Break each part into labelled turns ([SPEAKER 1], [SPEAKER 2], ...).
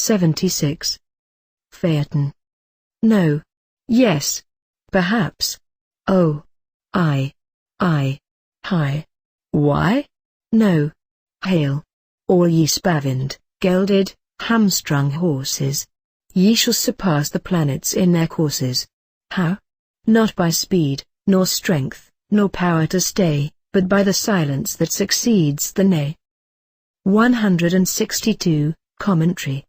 [SPEAKER 1] 76. PHAETON. No. Yes. Perhaps. Oh. I. Hi. Why? No. Hail. All ye spavined, gelded, hamstrung horses. Ye shall surpass the planets in their courses. How? Not by speed, nor strength, nor power to stay, but by the silence that succeeds the nay. 162. Commentary.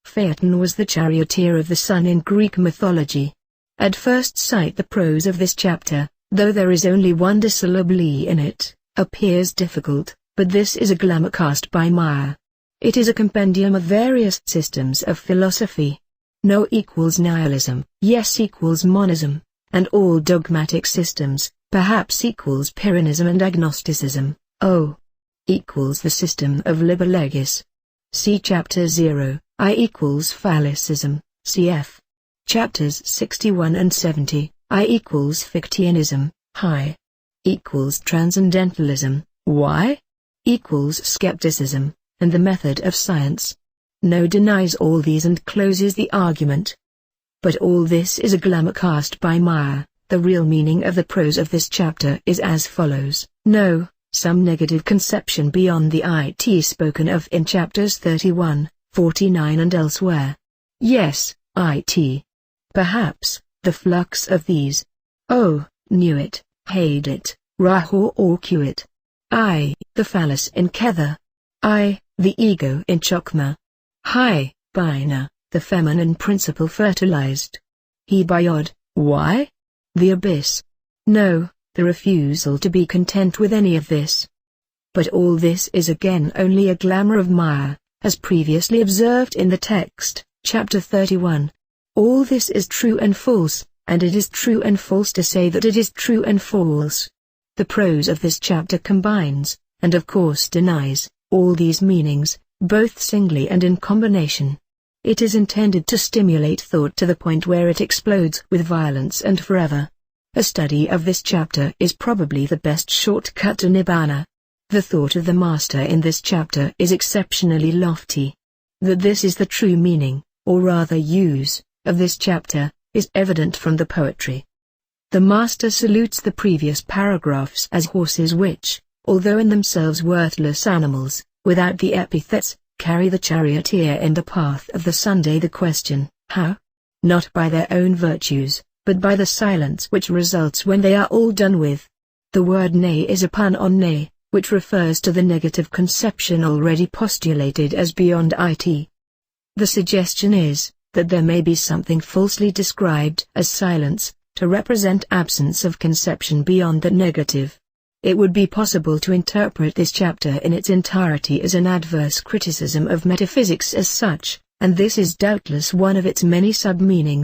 [SPEAKER 1] Phaeton was the charioteer of the sun in Greek mythology. At first sight the prose of this chapter, though there is only one dissyllable in it, appears difficult, but this is a glamour cast by Meyer. It is a compendium of various systems of philosophy. No equals nihilism, yes equals monism, and all dogmatic systems, perhaps equals Pyrrhonism and agnosticism, O equals the system of liber legis. See Chapter 0, I equals phallicism, cf. Chapters 61 and 70, I equals Fichteanism, Hi equals transcendentalism, Y equals skepticism, and the method of science. No denies all these and closes the argument. But all this is a glamour cast by Meyer. The real meaning of the prose of this chapter is as follows. No, some negative conception beyond the it spoken of in chapters 31, 49 and elsewhere. Yes, it. Perhaps, the flux of these. Oh, knew it, hate it, rahor or cue it. I, the phallus in Kether. I, the ego in Chokmah. Hi, Bina, the feminine principle fertilized. He biod, why? The abyss. No, the refusal to be content with any of this. But all this is again only a glamour of Meyer, as previously observed in the text, chapter 31. All this is true and false, and it is true and false to say that it is true and false. The prose of this chapter combines, and of course denies, all these meanings, both singly and in combination. It is intended to stimulate thought to the point where it explodes with violence and forever. A study of this chapter is probably the best shortcut to Nibbana. The thought of the master in this chapter is exceptionally lofty. That this is the true meaning, or rather use, of this chapter, is evident from the poetry. The master salutes the previous paragraphs as horses which, although in themselves worthless animals, without the epithets, carry the charioteer in the path of the Sunday. The question, how? Not by their own virtues, but by the silence which results when they are all done with. The word nay is a pun on nay, which refers to the negative conception already postulated as beyond it. The suggestion is, that there may be something falsely described as silence, to represent absence of conception beyond the negative. It would be possible to interpret this chapter in its entirety as an adverse criticism of metaphysics as such, and this is doubtless one of its many sub-meanings.